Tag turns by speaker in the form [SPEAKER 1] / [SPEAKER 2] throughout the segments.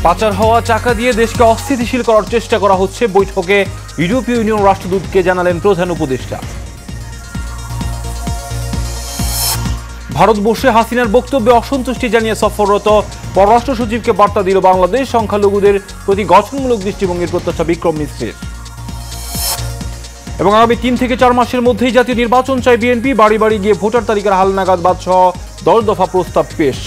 [SPEAKER 1] পাচার হওয়া টাকা দিয়ে দেশকে অস্থিতিশীল করার চেষ্টা করা হচ্ছে, বৈঠকে ইউরোপীয় ইউনিয়ন রাষ্ট্রদূতকে জানালেন প্রধান উপদেষ্টা। ভারতবর্ষে হাসিনার বক্তব্যে অসন্তুষ্টি জানিয়ে সফররত পররাষ্ট্র সচিবকে বার্তা দিল বাংলাদেশ। সংখ্যালঘুদের প্রতি গঠনমূলক দৃষ্টিভঙ্গির প্রত্যাশা বিক্রম মিশ্রের। এবং আগামী 3 থেকে 4 মাসের মধ্যেই জাতীয় নির্বাচন চায় বিএনপি, বাড়ি বাড়ি গিয়ে ভোটার তালিকার হালনাগাদ বাদ সহ 10 দফা প্রস্তাব পেশ।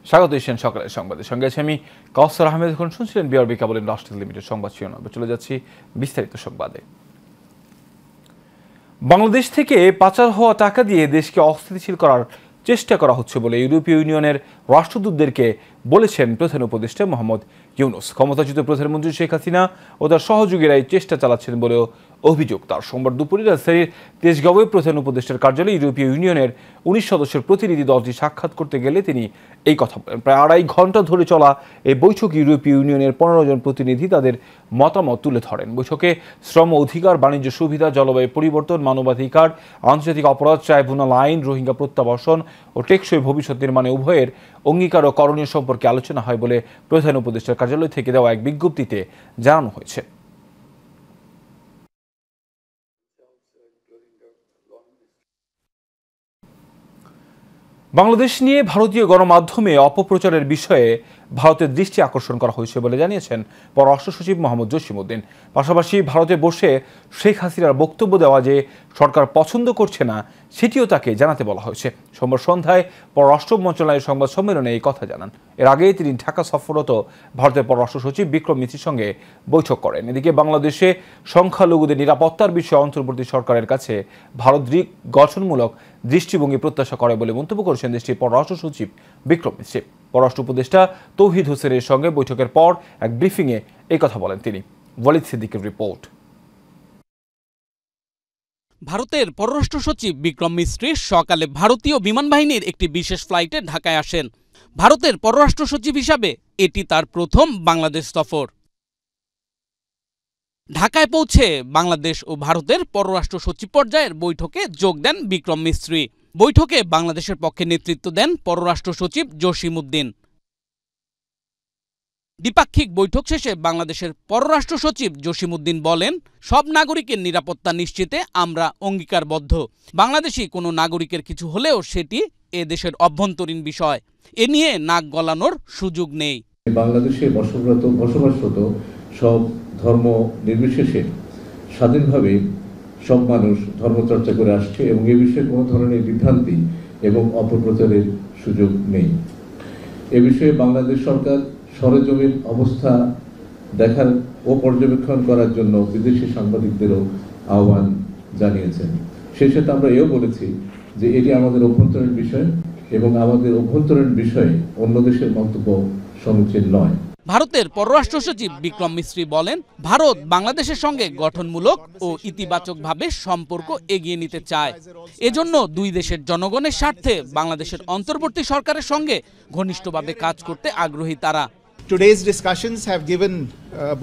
[SPEAKER 1] স্বাগত এশিয়ান সকালের সংবাদের সঙ্গে আছে আমি কাউসার আহমেদ। এখন শুনছিলেন বিআরবি কেবল ইন্ডাস্ট্রিজ লিমিটেড সংবাদ শিরোনাম। চলে যাচ্ছি বিস্তারিত সংবাদে। বাংলাদেশ থেকে পাচার হওয়া টাকা দিয়ে দেশকে অস্থিতিশীল করার চেষ্টা করা হচ্ছে বলে ইউরোপীয় ইউনিয়নের রাষ্ট্রদূতদেরকে বলেছেন প্রধান উপদেষ্টা মোহাম্মদ ইউনূস। ক্ষমতাচ্যুত প্রধানমন্ত্রী শেখ হাসিনা ও তার সহযোগীরা এই চেষ্টা চালাচ্ছেন বলেও অভিযোগ তার। সোমবার দুপুরে রাজধানীর তেজগাঁওয়ে প্রধান উপদেষ্টার কার্যালয়ে ইউরোপীয় ইউনিয়নের 19 সদস্যের প্রতিনিধি দলটি সাক্ষাৎ করতে গেলে তিনি এই কথা বলেন। প্রায় 2.5 ঘন্টা ধরে চলা এই বৈঠকে ইউরোপীয় ইউনিয়নের 15 জন প্রতিনিধি তাদের মতামত তুলে ধরেন। বৈঠকে শ্রম অধিকার, বাণিজ্য সুবিধা, জলবায়ু পরিবর্তন, মানবাধিকার, আন্তর্জাতিক অপরাধ ট্রাইব্যুনাল আইন, রোহিঙ্গা প্রত্যাবাসন ও টেকসই ভবিষ্যৎ নির্মাণে উভয়ের অঙ্গীকার ও করণীয় সম্পর্কে আলোচনা হয় বলে প্রধান উপদেষ্টার কার্যালয় থেকে দেওয়া এক বিজ্ঞপ্তিতে জানানো হয়েছে। বাংলাদেশ নিয়ে ভারতীয় গণমাধ্যমে অপপ্রচারের বিষয়ে ভারতের দৃষ্টি আকর্ষণ করা হয়েছে বলে জানিয়েছেন পররাষ্ট্র সচিব মোহাম্মদ জসিমউদ্দিন। পাশাপাশি ভারতে বসে শেখ হাসিনার বক্তব্য দেওয়া যে সরকার পছন্দ করছে না সেটিও তাকে জানাতে বলা হয়েছে। সোমবার সন্ধ্যায় পররাষ্ট্র মন্ত্রণালয়ের সংবাদ সম্মেলনে এই কথা জানান। এর আগে তিনি ঢাকা সফররত ভারতের পররাষ্ট্র সচিব বিক্রম মিশ্রের সঙ্গে বৈঠক করেন। এদিকে বাংলাদেশে সংখ্যালঘুদের নিরাপত্তার বিষয়ে অন্তর্বর্তী সরকারের কাছে ভারত গঠনমূলক দৃষ্টিভঙ্গি প্রত্যাশা করে বলে মন্তব্য করেছেন দেশটির পররাষ্ট্র সচিব বিক্রম মিশ্র। পররাষ্ট্র উপদেষ্টা তৌহিদ হোসেনের সঙ্গে বৈঠকের পর এক ব্রিফিংয়ে এই কথা বলেন তিনি। ওয়ালিদ সিদ্দিকের রিপোর্ট।
[SPEAKER 2] ভারতের পররাষ্ট্র সচিব বিক্রম মিশ্র সকালে ভারতীয় বিমান বাহিনীর একটি বিশেষ ফ্লাইটে ঢাকায় আসেন। ভারতের পররাষ্ট্র সচিব হিসাবে এটি তার প্রথম বাংলাদেশ সফর। ঢাকায় পৌঁছে বাংলাদেশ ও ভারতের পররাষ্ট্র সচিব পর্যায়ের বৈঠকে যোগ দেন বিক্রম মিশ্র। বৈঠকে বাংলাদেশের পক্ষে নেতৃত্ব দেন পররাষ্ট্র সচিব জসিমউদ্দিন। দ্বিপাক্ষিক বৈঠক শেষে বাংলাদেশের পররাষ্ট্র সচিব জসিমউদ্দিন বলেন, সব নাগরিকের নিরাপত্তা নিশ্চিতে আমরা অঙ্গীকারবদ্ধ। বাংলাদেশি কোনো নাগরিকের কিছু হলেও সেটি এ দেশের অভ্যন্তরীণ বিষয়, এ নিয়ে নাক গলানোর সুযোগ নেই।
[SPEAKER 3] বাংলাদেশে বসবাসরত সব ধর্ম নির্বিশেষে স্বাধীনভাবে সব মানুষ ধর্মচর্চা করে আসছে এবং এ বিষয়ে কোনো ধরনের বিভ্রান্তি এবং অপপ্রচারের সুযোগ নেই। এ বিষয়ে বাংলাদেশ সরকার সরেজমিন অবস্থা দেখার ও পর্যবেক্ষণ করার জন্য বিদেশি সাংবাদিকদেরও আহ্বান জানিয়েছেন। সেই সাথে আমরা এও বলেছি যে এটি আমাদের অভ্যন্তরীণ বিষয় এবং আমাদের অভ্যন্তরীণ বিষয়ে অন্য দেশের মন্তব্য সমীচীন নয়।
[SPEAKER 2] ভারতের পররাষ্ট্র সচিব বিক্রম মিশ্র বলেন, ভারত বাংলাদেশের সঙ্গে গঠনমূলক ও ইতিবাচকভাবে সম্পর্ক এগিয়ে নিতে চায়। এজন্য দুই দেশের জনগণের স্বার্থে বাংলাদেশের অন্তর্বর্তী সরকারের সঙ্গে ঘনিষ্ঠভাবে কাজ করতে আগ্রহী তারা।
[SPEAKER 4] Today's discussions have given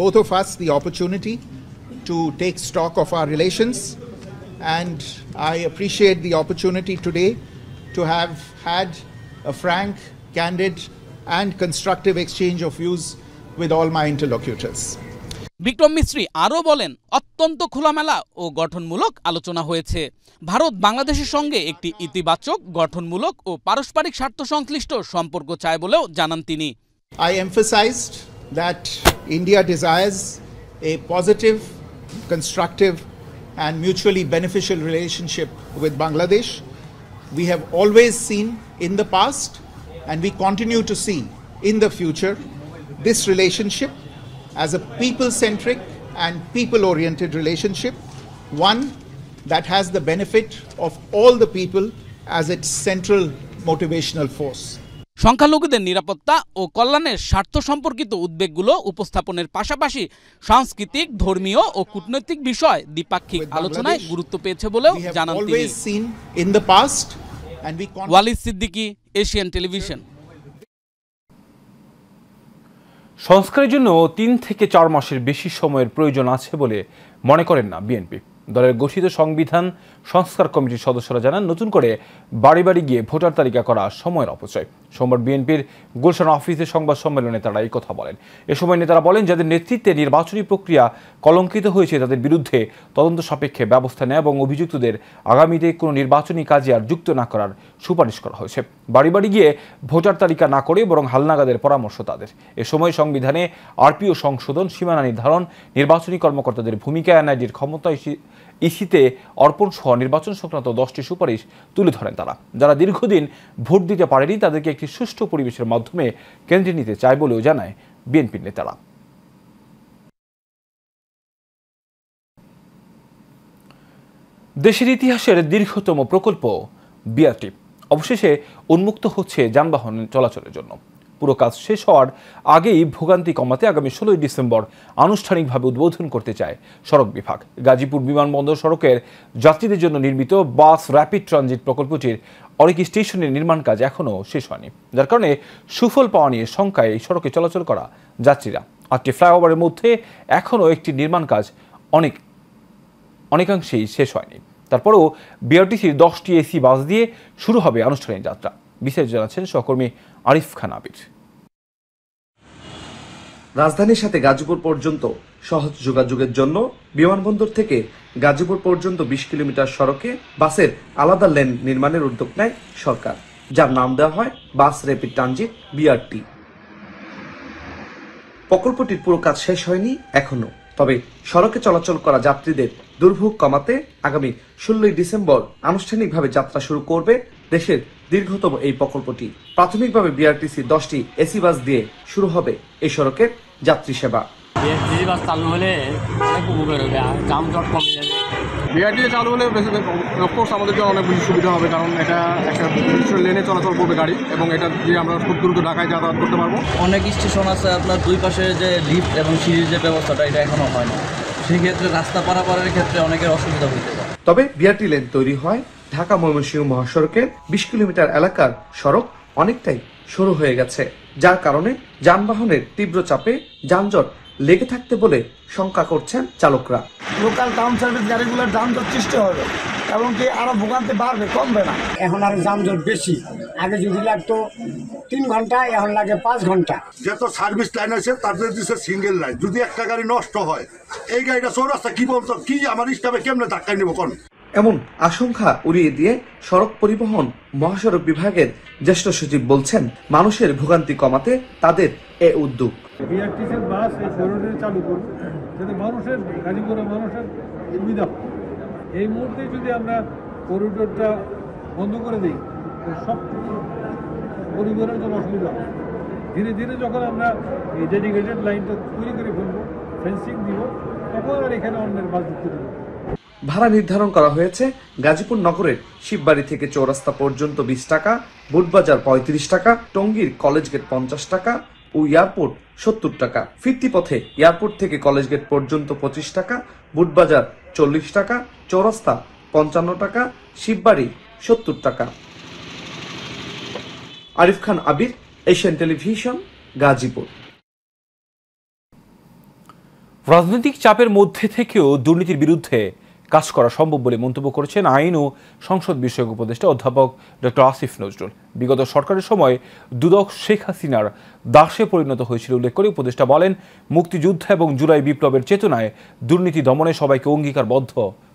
[SPEAKER 4] both of us the opportunity to take stock of our relations, and I appreciate the opportunity today to have had a frank, candid and constructive exchange of views with all my interlocutors.
[SPEAKER 2] Vikram মিশ্র আরও বলেন, অত্যন্ত খোলামেলা ও গঠনমূলক আলোচনা হয়েছে। ভারত বাংলাদেশের সঙ্গে একটি ইতিবাচক, গঠনমূলক ও পারস্পরিক স্বার্থ সংশ্লিষ্ট সম্পর্ক চায় বলেও জানান তিনি।
[SPEAKER 4] I emphasized that India desires a positive, constructive and mutually beneficial relationship with Bangladesh. We have always seen in the past and we continue to see in the future this relationship as a people-centric and people-oriented relationship, one that has the benefit of all the people as its central motivational force.
[SPEAKER 2] সংখ্যালঘুদের নিরাপত্তা ও কল্যাণের স্বার্থ সম্পর্কিত উদ্বেগগুলো উপস্থাপনের পাশাপাশি সাংস্কৃতিক, ধর্মীয় ও কূটনৈতিক বিষয় দ্বিপাক্ষিক আলোচনায় গুরুত্ব পেয়েছে বলেও জানান তিনি। Walid Siddiqui, Asian television.
[SPEAKER 1] সংস্কারের জন্য 3 থেকে 4 মাসের বেশি সময়ের প্রয়োজন আছে বলে মনে করেন না বিএনপি। দলের গঠিত সংবিধান সংস্কার কমিটির সদস্যরা জানান, নতুন করে বাড়ি বাড়ি গিয়ে ভোটার তালিকা করা সময়ের অপচয়। সোমবার বিএনপির গুলশান অফিসে সংবাদ সম্মেলনে তারা এই কথা বলেন। এ সময় নেতারা বলেন, যাদের নেতৃত্বে নির্বাচনী প্রক্রিয়া কলঙ্কিত হয়েছে তাদের বিরুদ্ধে তদন্ত সাপেক্ষে ব্যবস্থা নেয় এবং অভিযুক্তদের আগামীতে কোনো নির্বাচনী কাজে আর যুক্ত না করার সুপারিশ করা হয়েছে। বাড়ি বাড়ি গিয়ে ভোটার তালিকা না করে বরং হালনাগাদের পরামর্শ তাদের। এ সময় সংবিধানে আরপিও সংশোধন, সীমানা নির্ধারণ, নির্বাচনী কর্মকর্তাদের ভূমিকা, এনআইডির ক্ষমতা ইসিতে অর্পণ সহ নির্বাচন সংক্রান্ত 10টি সুপারিশ তুলে ধরেন তারা। যারা দীর্ঘদিন ভোট দিতে পারেনি তাদেরকে একটি সুষ্ঠু পরিবেশের মাধ্যমে কেন্দ্রে নিতে চায় বলেও জানায় বিএনপির নেতারা। দেশের ইতিহাসের দীর্ঘতম প্রকল্প বিআরটি অবশেষে উন্মুক্ত হচ্ছে যানবাহন চলাচলের জন্য। পুরো কাজ শেষ হওয়ার আগেই ভোগান্তি কমাতে আগামী 16 ডিসেম্বর আনুষ্ঠানিকভাবে উদ্বোধন করতে চায় সড়ক বিভাগ। গাজীপুর বিমানবন্দর সড়কের যাত্রীদের জন্য নির্মিত বাস র্যাপিড ট্রানজিট প্রকল্পটির অনেক স্টেশনের নির্মাণ কাজ এখনও শেষ হয়নি, যার কারণে সুফল পাওয়া নিয়ে শঙ্কায় এই সড়কে চলাচল করা যাত্রীরা। 8টি ফ্লাইওভারের মধ্যে এখনও একটি নির্মাণ কাজ অনেকাংশেই শেষ হয়নি। তারপরেও বিআরটিসির 10টি এসি বাস দিয়ে শুরু হবে আনুষ্ঠানিক যাত্রা। বিস্তারিত জানাচ্ছেন সহকর্মী আরিফ খান আবির।
[SPEAKER 5] রাজধানীর সাথে গাজীপুর পর্যন্ত সহজ যোগাযোগের জন্য বিমানবন্দর থেকে গাজীপুর পর্যন্ত 20 কিলোমিটার সড়কে বাসের আলাদা লেন নির্মাণের উদ্যোগ নেয় সরকার, যার নাম দেওয়া হয় বাস র্যাপিড ট্রানজিট বিআরটি। প্রকল্পটির পুরো কাজ শেষ হয়নি এখনো, তবে সড়কে চলাচল করা যাত্রীদের দুর্ভোগ কমাতে আগামী 16 ডিসেম্বর আনুষ্ঠানিকভাবে যাত্রা শুরু করবে দেশের দীর্ঘতম এই প্রকল্পটি। প্রাথমিকভাবে বিআরটিসি 10টি এসি বাস দিয়ে শুরু হবে এই সড়কের যাত্রী সেবা।
[SPEAKER 6] বিআরটিসি বাস চালু হলে অনেক উপকার হবে, যানজট কমে যাবে।
[SPEAKER 7] বিআরটি চালু হলে অফকোর্স আমাদের জন্য অনেক বেশি সুবিধা হবে, কারণ এটা একটা নির্দিষ্ট লেনে চলাচল করবে গাড়ি এবং এটা দিয়ে আমরা খুব দ্রুত ঢাকায় যাতায়াত করতে পারবো।
[SPEAKER 8] অনেক স্টেশন আছে আপনার দুই পাশে যে লিফট এবং সিঁড়ির যে ব্যবস্থাটা এটা এখনো হয় না, সেই ক্ষেত্রে রাস্তা পারাপারের ক্ষেত্রে অনেকের অসুবিধা হতে পারে।
[SPEAKER 5] তবে বিআরটি লেন তৈরি হয় ঢাকা ময়মনসিংহ মহাসড়কের 20 কিলোমিটার এলাকার সড়ক অনেকটাই সরু হয়ে গেছে, যার কারণে যানবাহনের তীব্র চাপে যানজট লেগে থাকতে বলে শঙ্কা করছেন চালকরা।
[SPEAKER 9] লোকাল টাউন সার্ভিস গাড়িগুলোর যানজট সৃষ্টি হবে এবং কি আরো ভোগান্তি বাড়বে, কমবে না। এখন আর যানজট বেশি, আগে যদি লাগতো 3 ঘন্টা, এখন লাগে 5 ঘন্টা।
[SPEAKER 10] যত সার্ভিস লাইন আছে তাদের দিচ্ছে সিঙ্গেল লাইন, যদি একটা গাড়ি নষ্ট হয় এই গাড়িটা চৌরাস্তা কি বলতো কি আমার স্টাফে কেমনে ধাক্কায় নেবো কোন,
[SPEAKER 5] এমন আশঙ্কা উড়িয়ে দিয়ে সড়ক পরিবহন মহাসড়ক বিভাগের জ্যেষ্ঠ সচিব বলছেন, মানুষের ভোগান্তি কমাতে তাদের এ উদ্যোগ।
[SPEAKER 11] বিআরটিসির বাস এই করিডোরে চালু করব যাতে মানুষের গাজীপুরের মানুষের সুবিধা হয়। এই মুহূর্তে যদি আমরা করিডোরটা বন্ধ করে দিই সব পরিবারের জন্য অসুবিধা হবে। ধীরে ধীরে যখন আমরা এই ডেডিকেটেড লাইনটা তৈরি করে ফেলবো, ফেন্সিং দিব, তখন আর এখানে অন্যের বাস ঢুকতে দেবো।
[SPEAKER 5] ভাড়া নির্ধারণ করা হয়েছে গাজীপুর নগরের শিববাড়ি থেকে চৌরাস্তা পর্যন্ত 20 টাকা, বুটবাজার 35 টাকা, টঙ্গীর কলেজ গেট 50 টাকা ও এয়ারপোর্ট 70 টাকা। ফিরতি পথে এয়ারপোর্ট থেকে কলেজ গেট পর্যন্ত 25 টাকা, বুটবাজার 40 টাকা, চৌরাস্তা 55 টাকা, শিববাড়ি 70 টাকা। আরিফ খান আবির, এশিয়ান টেলিভিশন, গাজীপুর।
[SPEAKER 1] রাজনৈতিক চাপের মধ্যে থেকেও দুর্নীতির বিরুদ্ধে কাজ করা সম্ভব বলে মন্তব্য করেছেন আইন ও সংসদ বিষয়ক উপদেষ্টা অধ্যাপক ডক্টর আসিফ নজরুল। বিগত সরকারের সময় দুদক শেখ হাসিনার দাসে পরিণত হয়েছিল উল্লেখ করে উপদেষ্টা বলেন, মুক্তিযুদ্ধ এবং জুলাই বিপ্লবের চেতনায় দুর্নীতি দমনে সবাইকে অঙ্গীকারবদ্ধ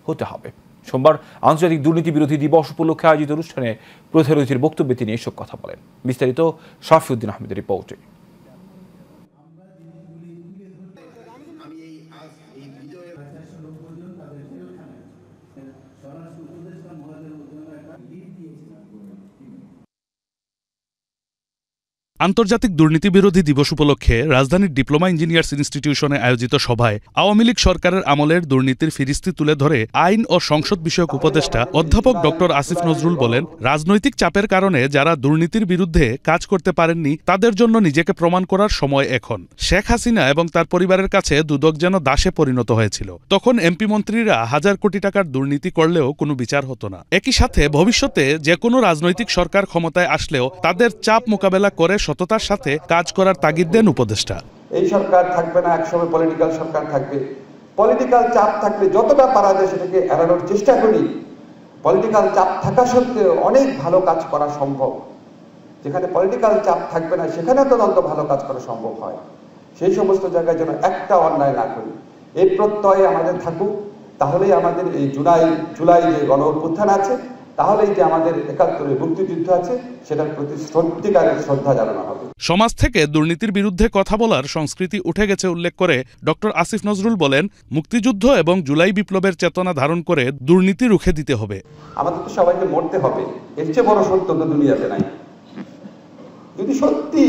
[SPEAKER 1] হতে হবে। সোমবার আন্তর্জাতিক দুর্নীতি বিরোধী দিবস উপলক্ষে আয়োজিত অনুষ্ঠানে প্রধান অতিথির বক্তব্যে তিনি এসব কথা বলেন। বিস্তারিত শাফিউদ্দিন আহমেদের রিপোর্টে।
[SPEAKER 12] আন্তর্জাতিক দুর্নীতি বিরোধী দিবস উপলক্ষে রাজধানীর ডিপ্লোমা ইঞ্জিনিয়ার্স ইনস্টিটিউশনে আয়োজিত সভায় আওয়ামী লীগ সরকারের আমলের দুর্নীতির ফিরিস্তি তুলে ধরে আইন ও সংসদ বিষয়ক উপদেষ্টা অধ্যাপক ডক্টর আসিফ নজরুল বলেন, রাজনৈতিক চাপের কারণে যারা দুর্নীতির বিরুদ্ধে কাজ করতে পারেননি তাদের জন্য নিজেকে প্রমাণ করার সময় এখন। শেখ হাসিনা এবং তার পরিবারের কাছে দুদক যেন দাসে পরিণত হয়েছিল। তখন এমপি মন্ত্রীরা হাজার কোটি টাকার দুর্নীতি করলেও কোনো বিচার হতো না। একই সাথে ভবিষ্যতে যে কোনো রাজনৈতিক সরকার ক্ষমতায় আসলেও তাদের চাপ মোকাবেলা করে সততার সাথে কাজ করার তাগিদ দেন উপদেষ্টা।
[SPEAKER 13] এই সরকার থাকবে না, একসময় পলিটিক্যাল সরকার থাকবে। পলিটিক্যাল চাপ থাকলে যতটা পারা যায় সেটাকে এড়ানোর চেষ্টা করি। পলিটিক্যাল চাপ থাকা সত্ত্বেও অনেক ভালো কাজ করা সম্ভব। যেখানে পলিটিক্যাল চাপ থাকবে না সেখানে তো ভালো কাজ করা সম্ভব হয়। সেই সমস্ত জায়গায় যেন একটা অন্যায় না করি, এই প্রত্যয় আমাদের থাকুক। তাহলেই আমাদের এই জুলাই যে গণ অভ্যুত্থান আছে, তাহলেই যে আমাদের ৭১-এর মুক্তিযুদ্ধ আছে, সেটার প্রতি সত্যিকারের শ্রদ্ধা জানানো হবে।
[SPEAKER 12] সমাজ থেকে দুর্নীতির বিরুদ্ধে কথা বলার সংস্কৃতি উঠে গেছে উল্লেখ করে ডক্টর আসিফ নজরুল বলেন, মুক্তিযুদ্ধ এবং জুলাই বিপ্লবের চেতনা ধারণ করে দুর্নীতি রুখে দিতে হবে।
[SPEAKER 13] আমাদের তো সবাইকে মরতে হবে, এর চেয়ে বড় সত্য তো দুনিয়াতে নাই। যদি সত্যি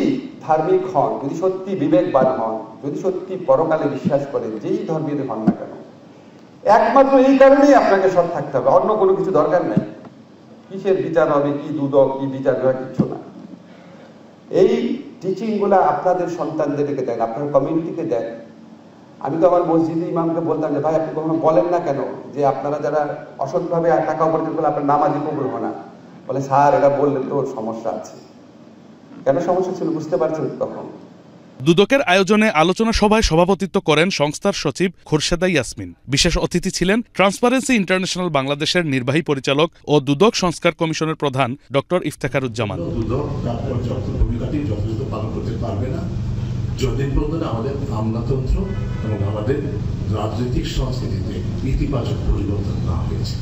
[SPEAKER 13] ধার্মিক হন, যদি সত্যি বিবেকবান হন, যদি সত্যি পরকালে বিশ্বাস করেন, যেই ধর্মের হন না কেন, একমাত্র এই কারণেই আপনাকে সৎ থাকতে হবে, অন্য কোনো কিছু দরকার নাই। কিসের বিচার হবে, কি দুদক, কি বিচার বিভাগ, কিচ্ছু না। এই টিচিং গুলা আপনাদের সন্তানদেরকে দেন, আপনার কমিউনিটিকে দেন। আমি তো আমার মসজিদে ইমামকে বলতাম যে ভাই আপনি কখনো বলেন না কেন যে আপনারা যারা অসৎভাবে টাকা উপার্জন করলে আপনার নামাজি কবুল হয় না? বলে স্যার এটা বললে তো সমস্যা আছে। কেন সমস্যা ছিল বুঝতে পারছেন তখন?
[SPEAKER 12] দুদকের আয়োজনে আলোচনা সভায় সভাপতিত্ব করেন সংস্থার সচিব খোরশেদা ইয়াসমিন। বিশেষ অতিথি ছিলেন ট্রান্সপারেন্সি ইন্টারন্যাশনাল বাংলাদেশের নির্বাহী পরিচালক ও দুদক সংস্কার কমিশনের প্রধান ডক্টর ইফতেখারুজ্জামান।
[SPEAKER 10] দুদক তার পর্যাপ্ত ভূমিকাটি যথাযথ পালন করতে পারবে না যতদিন পর্যন্ত আমাদের আমলাতন্ত্র এবং আমাদের রাজনৈতিক সংস্কৃতিতে ইতিবাচক পরিবর্তন না হয়েছে।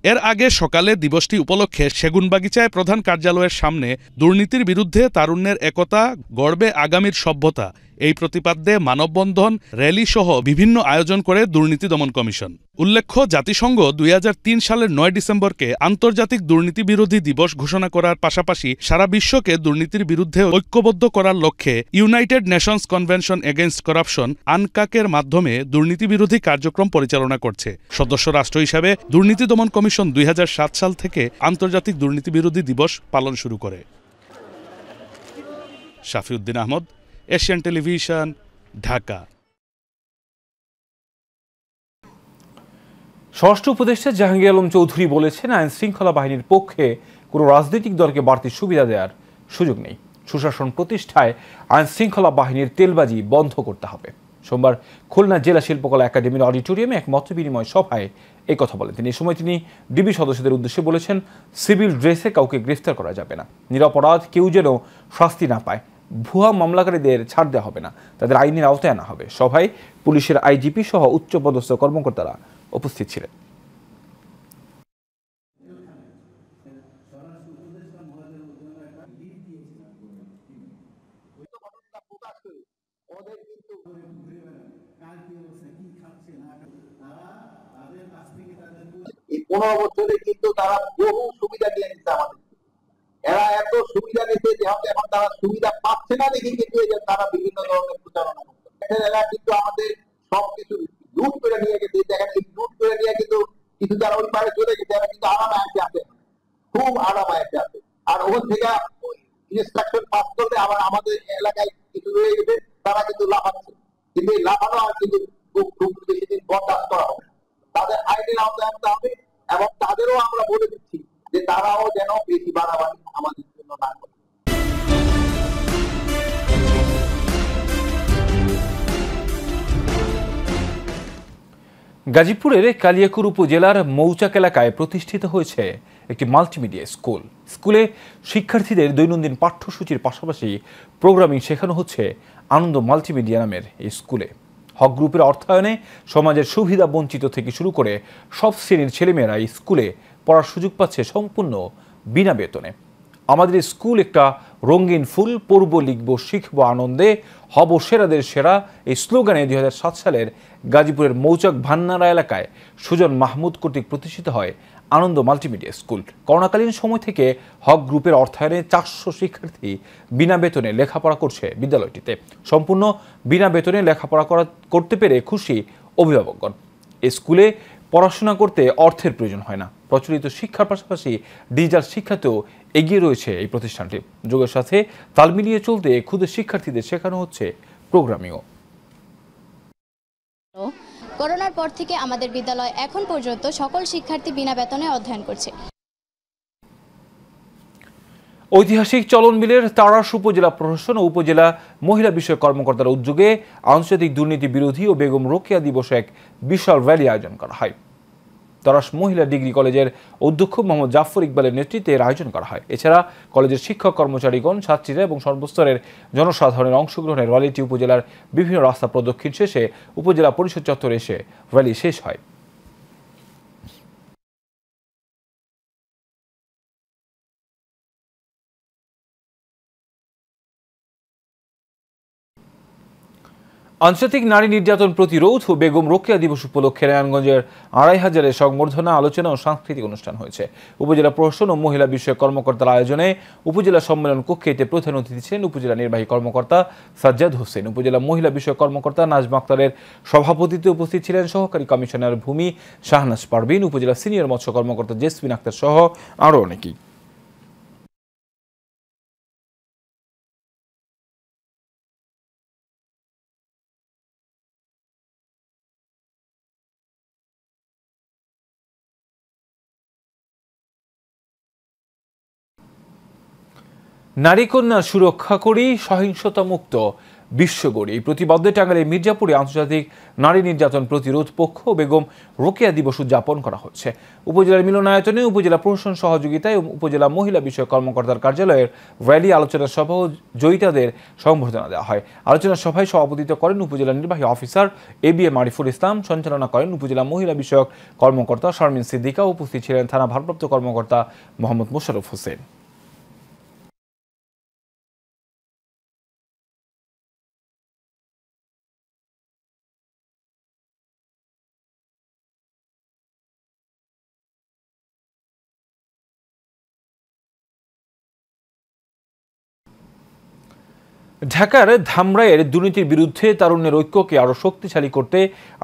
[SPEAKER 12] এর আগে সকালে দিবসটি উপলক্ষে সেগুনবাগিচায় প্রধান কার্যালয়ের সামনে দুর্নীতির বিরুদ্ধে তারুণ্যের একতা, গড়বে আগামীর সভ্যতা এই প্রতিপাদ্যে মানববন্ধন, র্যালি সহ বিভিন্ন আয়োজন করে দুর্নীতি দমন কমিশন। উল্লেখ্য, জাতিসংঘ ২০০৩ সালের ৯ ডিসেম্বরকে আন্তর্জাতিক দুর্নীতি বিরোধী দিবস ঘোষণা করার পাশাপাশি সারা বিশ্বকে দুর্নীতির বিরুদ্ধে ঐক্যবদ্ধ করার লক্ষ্যে United Nations Convention against corruption আনকাকের মাধ্যমে দুর্নীতি বিরোধী কার্যক্রম পরিচালনা করছে। সদস্য রাষ্ট্র হিসাবে দুর্নীতি দমন কমিশন ২০০৭ সাল থেকে আন্তর্জাতিক দুর্নীতি বিরোধী দিবস পালন শুরু করে। শাফিউদ্দিন আহমদ, এশিয়ান টেলিভিশন, ঢাকা।
[SPEAKER 1] স্বরাষ্ট্র উপদেষ্টা জাহাঙ্গীর আলম চৌধুরী বলেছেন, আইন শৃঙ্খলা বাহিনীর পক্ষে কোনো রাজনৈতিক দলকে বাড়তি সুবিধা দেওয়ার সুযোগ নেই। সুশাসন প্রতিষ্ঠায় আইন শৃঙ্খলা বাহিনীর তেলবাজি বন্ধ করতে হবে। সোমবার খুলনা জেলা শিল্পকলা একাডেমির অডিটোরিয়ামে এক মতবিনিময় সভায় এই কথা বলেন তিনি। এই সময় তিনি ডিবি সদস্যদের উদ্দেশ্যে বলেছেন, সিভিল ড্রেসে কাউকে গ্রেফতার করা যাবে না। নিরপরাধ কেউ যেন শাস্তি না পায়। ভুয়া মামলাকারীদের ছাড় দেওয়া হবে না, তাদের আইনের আওতায় আনা হবে। সভায় পুলিশের আইজিপি সহ উচ্চপদস্থ কর্মকর্তারা উপস্থিত ছিলেন।
[SPEAKER 14] এই 15 বছরে কিন্তু তারা বহু সুবিধা দিয়ে নিচ্ছে আমাদের। এরা এত সুবিধা নিচ্ছে যে এখন তারা সুবিধা পাচ্ছে না দেখে কিন্তু তারা বিভিন্ন ধরনের প্রচারণা করছে। এরা কিন্তু আমাদের সবকিছু লুট করে নিয়ে গেছে। দেখেন এই লুট করে নিয়ে কিন্তু কিছু যারা ওই পারে চলে গেছে, এরা কিন্তু আরামায়াতে আছে, খুব আরামায়াতে আছে। আর ওখান থেকে ইনস্ট্রাকশন পাস করলে আবার আমাদের এলাকায় কিছু রয়ে গেছে, তারা কিন্তু লাফাচ্ছে। কিন্তু এই লাফানো কিন্তু খুব বেশি দিন বরদাস্ত করা হবে। তাদের আইনের আওতায় আনতে হবে এবং তাদেরও আমরা বলে দিচ্ছি যে তারাও যেন বেশি বাড়াবাড়ি আমাদের জন্য না করে।
[SPEAKER 1] গাজীপুরের কালিয়াকুর উপজেলার মৌচাক এলাকায় প্রতিষ্ঠিত হয়েছে একটি মাল্টিমিডিয়া স্কুল। স্কুলে শিক্ষার্থীদের দৈনন্দিন পাঠ্যসূচির পাশাপাশি প্রোগ্রামিং শেখানো হচ্ছে আনন্দ মাল্টিমিডিয়া নামের এই স্কুলে। হক গ্রুপের অর্থায়নে সমাজের সুবিধা বঞ্চিত থেকে শুরু করে সব শ্রেণীর ছেলেমেয়েরা এই স্কুলে পড়ার সুযোগ পাচ্ছে সম্পূর্ণ বিনা বেতনে। আমাদের স্কুল একটা রঙিন ফুল, পড়ব লিখব শিখব আনন্দে, হব সেরাদের সেরা এই স্লোগানে ২০০৭ সালের গাজীপুরের মৌচাক ভান্নারা এলাকায় সুজন মাহমুদ কর্তৃক প্রতিষ্ঠিত হয় আনন্দ মাল্টিমিডিয়া স্কুল। করোনাকালীন সময় থেকে হক গ্রুপের অর্থায়নে ৪০০ শিক্ষার্থী বিনা বেতনে লেখাপড়া করছে বিদ্যালয়টিতে। সম্পূর্ণ বিনা বেতনে লেখাপড়া করতে পেরে খুশি অভিভাবকগণ। এই স্কুলে পড়াশোনা করতে অর্থের প্রয়োজন হয় না। প্রচলিত শিক্ষার পাশাপাশি ডিজিটাল শিক্ষাতেও এগিয়ে রয়েছে এই প্রতিষ্ঠানটি। যুগের সাথে তাল মিলিয়ে চলতে ক্ষুদে শিক্ষার্থীদের শেখানো হচ্ছে প্রোগ্রামিংও।
[SPEAKER 15] করোনার পর থেকে আমাদের বিদ্যালয় এখন পর্যন্ত সকল শিক্ষার্থী বিনা বেতনে অধ্যয়ন করছে।
[SPEAKER 1] ঐতিহাসিক চলন বিলের তাড়াশ উপজেলা প্রশাসন ও উপজেলা মহিলা বিষয়ক কর্মকর্তার উদ্যোগে আন্তর্জাতিক দুর্নীতি বিরোধী ও বেগম রোকেয়া দিবসে এক বিশাল র্যালি আয়োজন করা হয়। তাড়াশ মহিলা ডিগ্রি কলেজের অধ্যক্ষ মোহাম্মদ জাফর ইকবালের নেতৃত্বে এর আয়োজন করা হয়। এছাড়া কলেজের শিক্ষক কর্মচারীগণ, ছাত্রীরা এবং সর্বস্তরের জনসাধারণের অংশগ্রহণের র্যালিটি উপজেলার বিভিন্ন রাস্তা প্রদক্ষিণ শেষে উপজেলা পরিষদ চত্বরে এসে র্যালি শেষ হয়। আন্তর্জাতিক নারী নির্যাতন প্রতিরোধ ও বেগম রোকেয়া দিবস উপলক্ষে নারায়ণগঞ্জের ২৫০০ সংবর্ধনা, আলোচনা ও সাংস্কৃতিক অনুষ্ঠান হয়েছে। উপজেলা প্রশাসন ও মহিলা বিষয়ক কর্মকর্তার আয়োজনে উপজেলা সম্মেলন কক্ষে এতে প্রধান অতিথি ছিলেন উপজেলা নির্বাহী কর্মকর্তা সাজ্জাদ হোসেন। উপজেলা মহিলা বিষয়ক কর্মকর্তা নাজমা আক্তারের সভাপতিত্বে উপস্থিত ছিলেন সহকারী কমিশনার ভূমি শাহনাজ পারভিন, উপজেলা সিনিয়র মৎস্য কর্মকর্তা জেসমিন আক্তার সহ আরও অনেকেই। নারী কন্যা সুরক্ষা করি, সহিংসতা মুক্ত বিশ্ব গড়ি। এই প্রতিবাদ্যে টাঙ্গাইলের মির্জাপুরে আন্তর্জাতিক নারী নির্যাতন প্রতিরোধ পক্ষ বেগম রোকেয়া দিবস উদযাপন করা হচ্ছে। উপজেলার মিলনায়তনে উপজেলা প্রশাসন সহযোগিতায় উপজেলা মহিলা বিষয়ক কর্মকর্তার কার্যালয়ের র্যালি, আলোচনা সভা ও জয়িতাদের সংবর্ধনা দেওয়া হয়। আলোচনা সভায় সভাপতিত্ব করেন উপজেলা নির্বাহী অফিসার ABM আরিফুল ইসলাম, সঞ্চালনা করেন উপজেলা মহিলা বিষয়ক কর্মকর্তা শারমিন সিদ্দিকা। উপস্থিত ছিলেন থানা ভারপ্রাপ্ত কর্মকর্তা মোহাম্মদ মোশাররফ হোসেন। ঢাকার ধামরাইয়ের দুর্নীতির বিরুদ্ধে তারুণ্যের ঐক্যকে আরও শক্তিশালী করতে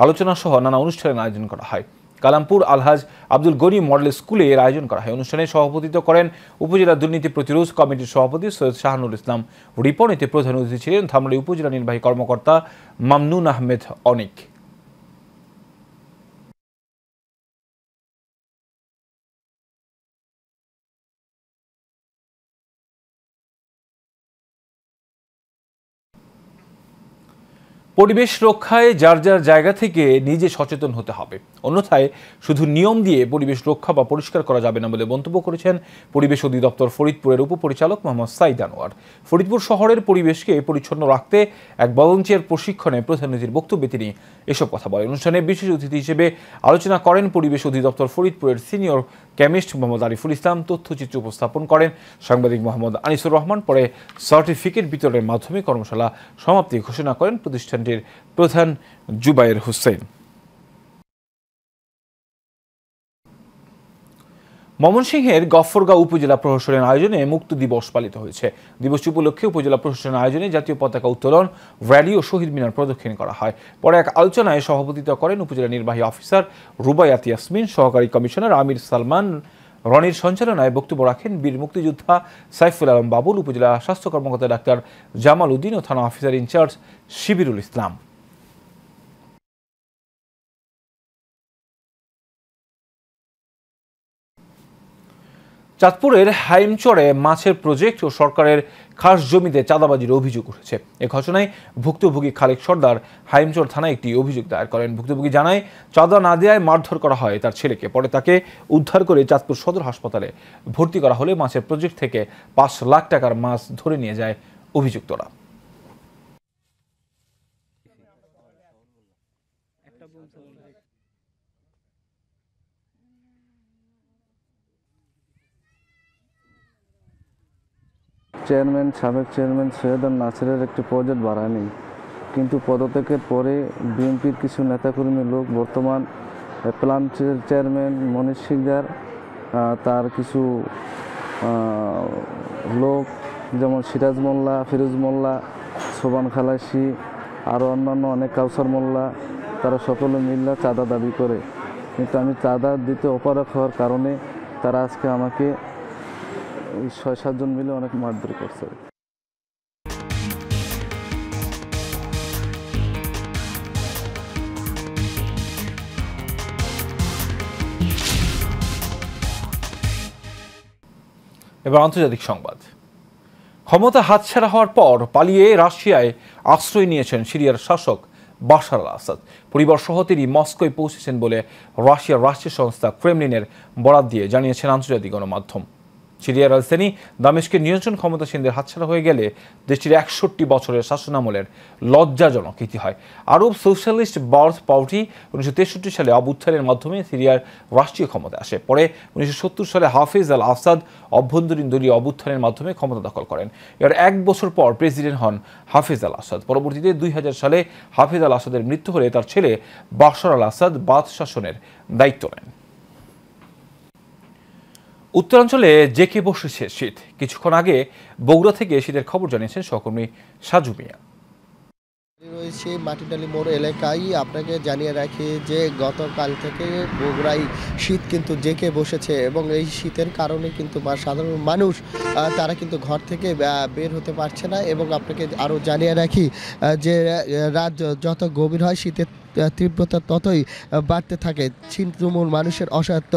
[SPEAKER 1] আলোচনা সহ নানা অনুষ্ঠানের আয়োজন করা হয়। কালামপুর আলহাজ আব্দুল গনি মডেল স্কুলে এর আয়োজন করা হয়। অনুষ্ঠানে সভাপতিত্ব করেন উপজেলা দুর্নীতি প্রতিরোধ কমিটির সভাপতি সৈয়দ শাহানুর ইসলাম রিপন। এতে প্রধান অতিথি ছিলেন ধামরাই উপজেলা নির্বাহী কর্মকর্তা মামনুন আহমেদ অনিক। পরিবেশ রক্ষায় যার যার জায়গা থেকে নিজে সচেতন হতে হবে, অন্যথায় শুধু নিয়ম দিয়ে পরিবেশ রক্ষা বা পরিষ্কার করা যাবে না বলে মন্তব্য করেছেন পরিবেশ অধিদপ্তর ফরিদপুরের উপপরিচালক মোহাম্মদ সাইদ আনোয়ার। ফরিদপুর শহরের পরিবেশকে পরিচ্ছন্ন রাখতে এক ভলান্টিয়ার প্রশিক্ষণে প্রধান অতিথির বক্তব্যে তিনি এসব কথা বলেন। অনুষ্ঠানে বিশেষ অতিথি হিসেবে আলোচনা করেন পরিবেশ অধিদপ্তর ফরিদপুরের সিনিয়র কেমিস্ট মোহাম্মদ আরিফুল ইসলাম। তথ্যচিত্র উপস্থাপন করেন সাংবাদিক মোহাম্মদ আনিসুর রহমান। পরে সার্টিফিকেট বিতরণের মাধ্যমে কর্মশালা সমাপ্তি ঘোষণা করেন প্রতিষ্ঠানটির প্রধান জুবায়ের হোসেন। ময়মনসিংহের গফরগাঁও উপজেলা প্রশাসনের আয়োজনে মুক্ত দিবস পালিত হয়েছে। দিবসটি উপলক্ষে উপজেলা প্রশাসনের আয়োজনে জাতীয় পতাকা উত্তোলন, র্যালি ও শহীদ মিনার প্রদক্ষিণ করা হয়। পরে এক আলোচনায় সভাপতিত্ব করেন উপজেলা নির্বাহী অফিসার রুবায়াত ইয়াসমিন, সহকারী কমিশনার আমির সালমান রনির সঞ্চালনায় বক্তব্য রাখেন বীর মুক্তিযোদ্ধা সাইফুল আলম বাবুল, উপজেলা স্বাস্থ্য কর্মকর্তা ডাক্তার জামাল উদ্দিন ও থানা অফিসার ইনচার্জ শিবিরুল ইসলাম। চাঁদপুরের হাইমচরে মাছের প্রজেক্ট ও সরকারের খাস জমিতে চাঁদাবাজির অভিযোগ উঠেছে। এ ঘটনায় ভুক্তভোগী খালেক সর্দার হাইমচর থানায় একটি অভিযোগ দায়ের করেন। ভুক্তভোগী জানায় চাঁদা না দেওয়ায় মারধর করা হয় তার ছেলেকে। পরে তাকে উদ্ধার করে চাঁদপুর সদর হাসপাতালে ভর্তি করা হলে মাছের প্রজেক্ট থেকে ৫ লাখ টাকার মাছ ধরে নিয়ে যায় অভিযুক্তরা।
[SPEAKER 16] সাবেক চেয়ারম্যান সৈয়দ নাসিরের একটি প্রজেক্ট বাড়ায়নি, কিন্তু পদত্যাগের পরে বিএনপির কিছু নেতাকর্মী লোক বর্তমান প্ল্যান্টের চেয়ারম্যান মনীষ শিকদার, তার কিছু লোক যেমন সিরাজ মোল্লা, ফিরোজ মোল্লা, সোবান খালাসি, আরও অন্যান্য অনেক কাউসার মোল্লা, তারা সকলে মিল্লা চাঁদা দাবি করে। কিন্তু আমি চাঁদা দিতে অপারগ হওয়ার কারণে তারা আজকে আমাকে ৬-৭ জন মিলে অনেক মারধর করছে।
[SPEAKER 1] এবার আন্তর্জাতিক সংবাদ। ক্ষমতা হাতছাড়া হওয়ার পর পালিয়ে রাশিয়ায় আশ্রয় নিয়েছেন সিরিয়ার শাসক বাশার আল আসাদ। পরিবার সহ তিনি মস্কোয় পৌঁছেছেন বলে রাশিয়ার রাষ্ট্রীয় সংস্থা ক্রেমলিনের বরাত দিয়ে জানিয়েছেন আন্তর্জাতিক গণমাধ্যম। সিরিয়ার রাজধানী দামেস্কের নিয়ন্ত্রণ ক্ষমতাসীনদের হাতছাড়া হয়ে গেলে দেশটির ৬১ বছরের শাসনামলের লজ্জাজনক ইতি হয়। আরব সোশ্যালিস্ট বার্থ পার্টি ১৯৬৩ সালে অভ্যুত্থানের মাধ্যমে সিরিয়ার রাষ্ট্রীয় ক্ষমতায় আসে। পরে ১৯৭০ সালে হাফিজ আল আসাদ অভ্যন্তরীণ দলীয় অভ্যুত্থানের মাধ্যমে ক্ষমতা দখল করেন। এর ১ বছর পর প্রেসিডেন্ট হন হাফিজ আল আসাদ। পরবর্তীতে ২০০০ সালে হাফিজ আল আসাদের মৃত্যু হলে তার ছেলে বাশার আল আসাদ বাদ শাসনের দায়িত্ব নেন। উত্তরাঞ্চলে জেঁকে বসেছে শীত। কিছুক্ষণ আগে বগুড়া থেকে শীতের খবর জানিয়েছেন সহকর্মী সাজু মিয়া।
[SPEAKER 17] রয়েছে মাটিডালি মোড় এলাকায়। আপনাকে জানিয়ে রাখি যে গতকাল থেকে বগুড়ায় শীত কিন্তু জেঁকে বসেছে এবং এই শীতের কারণে কিন্তু সাধারণ মানুষ তারা কিন্তু ঘর থেকে বের হতে পারছে না। এবং আপনাকে আরও জানিয়ে রাখি যে রাত যত গভীর হয় শীতের তীব্রতা ততই বাড়তে থাকে। ছিন্নমূল মানুষের অসহায়ত্ব,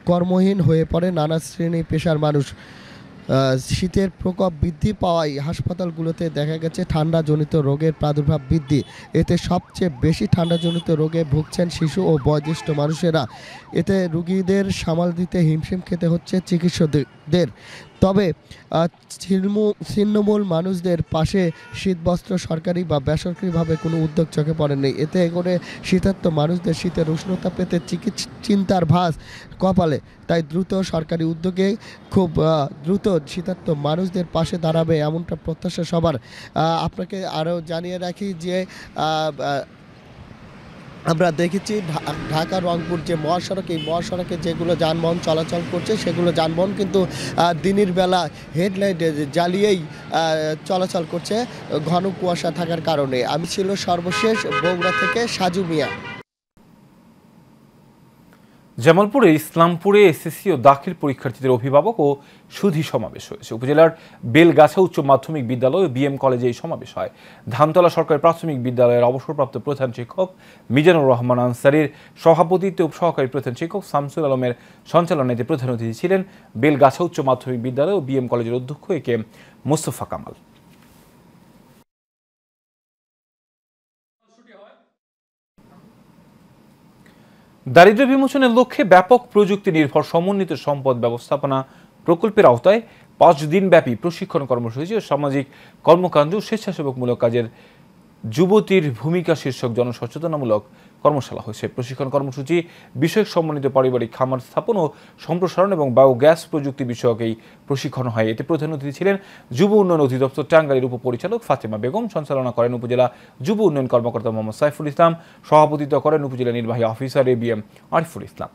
[SPEAKER 17] কর্মহীন হয়ে পড়ে নানা শ্রেণী পেশার মানুষ। শীতের প্রকোপ বৃদ্ধি পাওয়ায় হাসপাতালগুলোতে দেখা গেছে ঠান্ডাজনিত রোগের প্রাদুর্ভাব বৃদ্ধি। এতে সবচেয়ে বেশি ঠান্ডাজনিত রোগে ভুগছেন শিশু ও বয়োজ্যেষ্ঠ মানুষেরা। এতে রোগীদের সামাল দিতে হিমশিম খেতে হচ্ছে চিকিৎসকদের। তবে ছিন্নমূল মানুষদের পাশে শীতবস্ত্র সরকারি বা বেসরকারিভাবে কোনো উদ্যোগ চোখে পড়েনি। এতে করে শীতার্ত মানুষদের শীতের উষ্ণতা পেতে চিন্তার ভাঁজ কপালে। তাই দ্রুত সরকারি উদ্যোগে খুব দ্রুত শীতার্ত মানুষদের পাশে দাঁড়াবে এমনটা প্রত্যাশা সবার। আপনাকে আরও জানিয়ে রাখি যে আমরা দেখেছি ঢাকা রংপুর যে মহাসড়ক, এই মহাসড়কে যেগুলো যানবাহন চলাচল করছে সেগুলো যানবাহন কিন্তু দিনের বেলা হেডলাইট জ্বালিয়েই চলাচল করছে ঘন কুয়াশা থাকার কারণে। আমি ছিল সর্বশেষ বগুড়া থেকে সাজু মিয়া।
[SPEAKER 1] জামালপুরে ইসলামপুরে এসএসসি ও দাখিল পরীক্ষার্থীদের অভিভাবক ও সুধী সমাবেশ হয়েছে। উপজেলার বেলগাছা উচ্চ মাধ্যমিক বিদ্যালয় ও বিএম কলেজে এই সমাবেশ হয়। ধানতলা সরকারি প্রাথমিক বিদ্যালয়ের অবসরপ্রাপ্ত প্রধান শিক্ষক মিজানুর রহমান আনসারীর সভাপতিত্বে সহকারী প্রধান শিক্ষক শামসুল আলমের সঞ্চালনায় প্রধান অতিথি ছিলেন বেলগাছা উচ্চ মাধ্যমিক বিদ্যালয় ও বিএম কলেজের অধ্যক্ষ এ কে মোস্তফা কামাল। দারিদ্র্য বিমোচনের লক্ষ্যে ব্যাপক প্রযুক্তি নির্ভর সমন্বিত সম্পদ ব্যবস্থাপনা প্রকল্পের আওতায় ৫ দিনব্যাপী প্রশিক্ষণ কর্মসূচি ও সামাজিক কর্মকাণ্ড স্বেচ্ছাসেবকমূলক কাজের যুবতীর ভূমিকা শীর্ষক জনসচেতনামূলক কর্মশালা হয়েছে। প্রশিক্ষণ কর্মসূচি বিষয়ক সমন্বিত পারিবারিক খামার স্থাপন ও সম্প্রসারণ এবং বায়োগ্যাস প্রযুক্তি বিষয়ক এই প্রশিক্ষণ হয়। এতে প্রধান অতিথি ছিলেন যুব উন্নয়ন অধিদপ্তর টাঙ্গাইলের উপপরিচালক ফাতেমা বেগম। সঞ্চালনা করেন উপজেলা যুব উন্নয়ন কর্মকর্তা মোহাম্মদ সাইফুল ইসলাম। সভাপতিত্ব করেন উপজেলা নির্বাহী অফিসার এবিএম আরিফুল ইসলাম।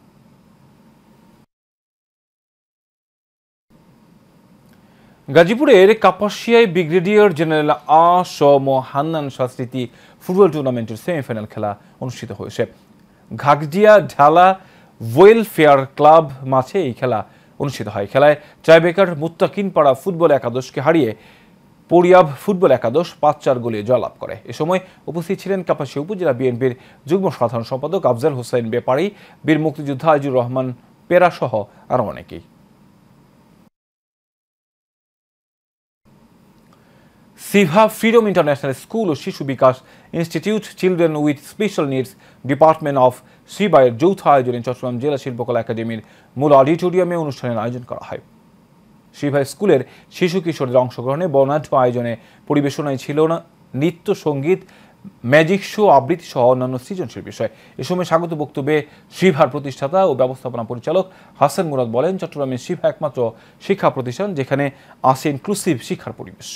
[SPEAKER 1] গাজীপুরের কাপাসিয়ায় brigadier general ASM Hannan Shastri football টুর্নামেন্টের সেমিফাইনাল খেলা অনুষ্ঠিত হয়েছে। ঘাগডিয়া ঢালা ওয়েলফেয়ার ক্লাব মাঠে এই খেলা অনুষ্ঠিত হয়। খেলায় ট্রাইবেকার মুত্তাকিনপাড়া ফুটবল একাদশকে হারিয়ে পরিয়াব ফুটবল একাদশ ৫-৪ গোলে জয়লাভ করে। এ সময় উপস্থিত ছিলেন কাপাসিয়া উপজেলা বিএনপির যুগ্ম সাধারণ সম্পাদক আফজাল হোসেন বেপারী, বীর মুক্তিযোদ্ধা আজিজুর রহমান পেরা সহ আরও অনেকেই। সিভা ফ্রিডম ইন্টারন্যাশনাল স্কুল ও Shishu Bikash Institute children with special needs department of সিবাইয়ের যৌথ আয়োজনে চট্টগ্রাম জেলা শিল্পকলা একাডেমির মূল অডিটোরিয়ামে অনুষ্ঠানের আয়োজন করা হয়। সিভা স্কুলের শিশু কিশোরদের অংশগ্রহণে বর্ণাঢ্য আয়োজনে পরিবেশনায় ছিল না নৃত্য, সঙ্গীত, ম্যাজিক শো, আবৃত্তি সহ অন্যান্য সৃজনশীল বিষয়। এ সময় স্বাগত বক্তব্যে সিভার প্রতিষ্ঠাতা ও ব্যবস্থাপনা পরিচালক হাসান মুরাদ বলেন, চট্টগ্রামের সিভা একমাত্র শিক্ষা প্রতিষ্ঠান যেখানে আছে ইনক্লুসিভ শিক্ষার পরিবেশ।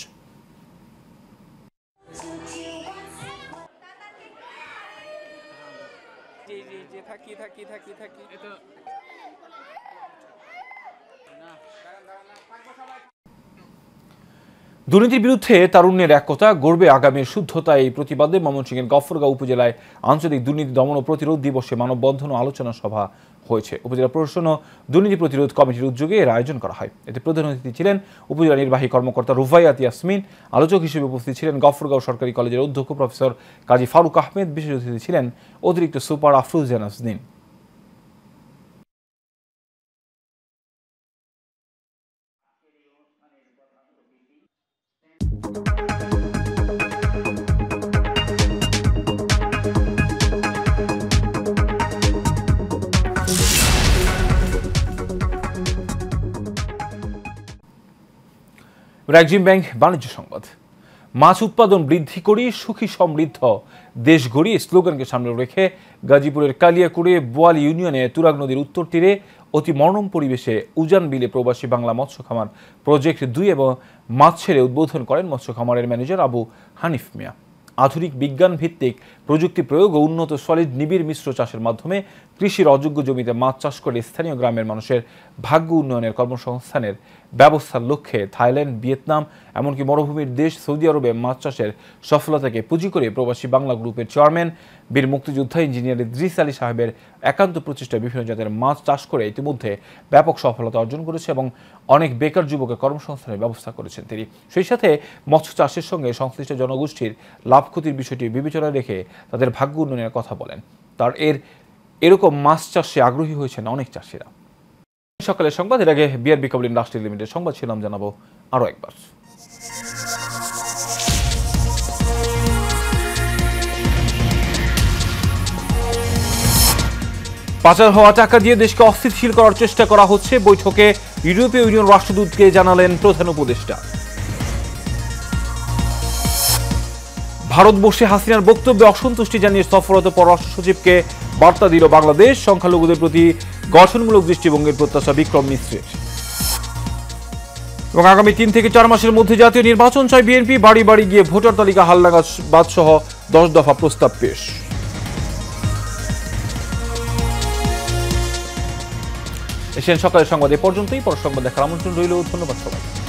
[SPEAKER 1] দুর্নীতির বিরুদ্ধে তারুণ্যের একতা গড়বে আগামীর শুদ্ধতা। এই প্রতিবাদে ময়মনসিংহের গফরগাঁও উপজেলায় আঞ্চলিক দুর্নীতি দমন ও প্রতিরোধ দিবসে মানববন্ধন ও আলোচনা সভা হয়েছে। উপজেলা প্রশাসন ও দুর্নীতি প্রতিরোধ কমিটির উদ্যোগে এর আয়োজন করা হয়। এতে প্রধান অতিথি ছিলেন উপজেলা নির্বাহী কর্মকর্তা রুফাইয়াত ইয়াসমিন। আলোচক হিসেবে উপস্থিত ছিলেন গফরগাঁও সরকারি কলেজের অধ্যক্ষ প্রফেসর কাজী ফারুক আহমেদ। বিশেষ অতিথি ছিলেন অতিরিক্ত super Afroz Nazneen. Exim bank বাণিজ্য সংবাদ। মাছ উৎপাদন বৃদ্ধি করি, সুখী সমৃদ্ধ দেশ গড়ি স্লোগানকে সামনে রেখে গাজীপুরের কালিয়াকুড়ে বোয়াল ইউনিয়নে তুরাগ নদীর উত্তর তীরে অতি মনোরম পরিবেশে উজান বিলে প্রবাসী বাংলা মৎস্য খামার প্রজেক্ট 2 এবং মাছ ছেড়ে উদ্বোধন করেন মৎস্য খামারের ম্যানেজার আবু হানিফ মিয়া। আধুনিক বিজ্ঞান ভিত্তিক প্রযুক্তি প্রয়োগ ও উন্নত সলিড নিবিড় মিশ্র চাষের মাধ্যমে কৃষির অযোগ্য জমিতে মাছ চাষ করে স্থানীয় গ্রামের মানুষের ভাগ্য উন্নয়নের কর্মসংস্থানের ব্যবস্থার লক্ষ্যে থাইল্যান্ড, ভিয়েতনাম এমনকি মরুভূমির দেশ সৌদি আরবে মাছ চাষের সফলতাকে পুঁজি করে প্রবাসী বাংলা গ্রুপের চেয়ারম্যান বীর মুক্তিযোদ্ধা ইঞ্জিনিয়ার ইদ্রিস আলী সাহেবের একান্ত প্রচেষ্টায় বিভিন্ন জাতের মাছ চাষ করে ইতিমধ্যে ব্যাপক সফলতা অর্জন করেছে এবং অনেক বেকার যুবকের কর্মসংস্থানের ব্যবস্থা করেছেন তিনি। সেই সাথে মৎস্য চাষের সঙ্গে সংশ্লিষ্ট জনগোষ্ঠীর লাভ ক্ষতির বিষয়টি বিবেচনায় রেখে তাদের ভাগ্য উন্নয়নের কথা বলেন। এরকম মাছ চাষে আগ্রহী হয়েছেন অনেক চাষিরা। সকালের সংবাদ, এর আগে বিআরবি কেবল ইন্ডাস্ট্রি লিমিটেড সংবাদ ছিলাম, জানাবো আরো একবার। পাচার হওয়া টাকা দিয়ে দেশকে অস্থিতিশীল করার চেষ্টা করা হচ্ছে, বৈঠকে ইউরোপীয় ইউনিয়ন রাষ্ট্রদূতকে জানালেন প্রধান উপদেষ্টা। ভারত বসে হাসিনার বক্তব্যে অসন্তুষ্টি জানিয়ে সফররত পররাষ্ট্র সচিবকে বার্তা দিল বাংলাদেশ। সংখ্যালঘুদের প্রতি গঠনমূলক দৃষ্টিভঙ্গির প্রত্যাশা বিক্রম মিশ্রের। এবং আগামী 3 থেকে 4 মাসের মধ্যে জাতীয় নির্বাচন চায় বিএনপি, বাড়ি বাড়ি গিয়ে ভোটার তালিকা হালনাগাদ সহ 10 দফা প্রস্তাব পেশ। এশিয়ান সকালের সংবাদ এ পর্যন্তই। পর সংবাদ দেখার আমন্ত্রণ রইল। ধন্যবাদ সবাই।